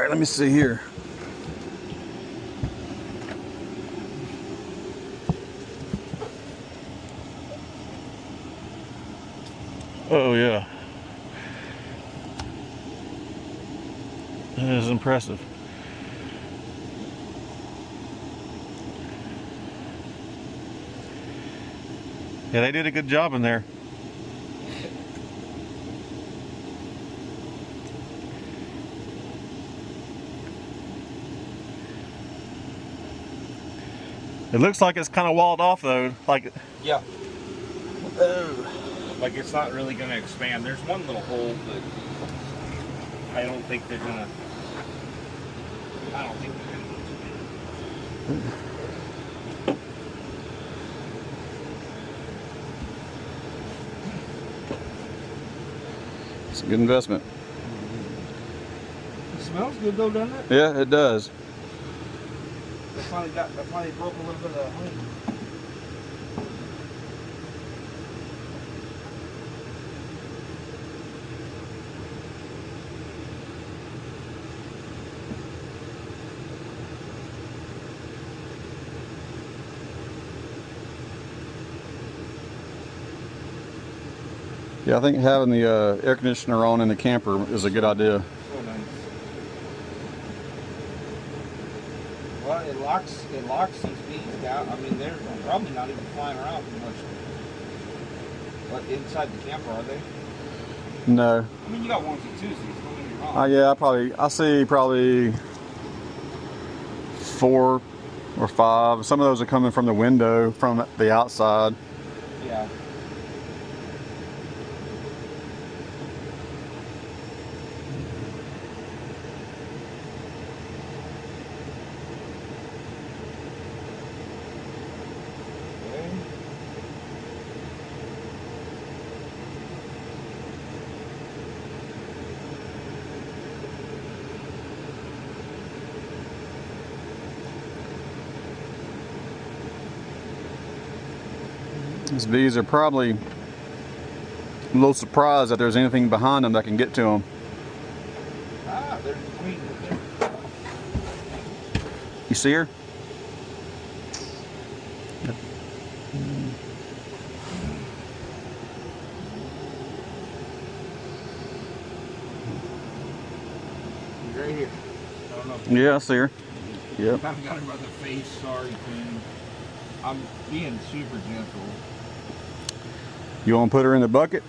right, let me see here. Oh yeah, that is impressive. Yeah, they did a good job in there. It looks like it's kind of walled off though. Like, yeah. Like it's not really going to expand. There's one little hole, but I don't think they're going to. I don't think they're going to. It's a good investment. It smells good though, doesn't it? Yeah, it does. I finally broke a little bit of honey. Yeah, I think having the air conditioner on in the camper is a good idea. So nice. Well, it locks these bees down. I mean, they're probably not even flying around too much. But inside the camper, are they? No. I mean, you got onesies, twosies. Don't get me wrong. Yeah, I see probably 4 or 5. Some of those are coming from the window from the outside. Yeah. These bees are probably a little surprised that there's anything behind them that can get to them. Ah, there's a queen. You see her? Yep. She's right here. I don't know. Yeah, I see her. Yep. Kind of got her by the face. Sorry, queen. I'm being super gentle. You want to put her in the bucket?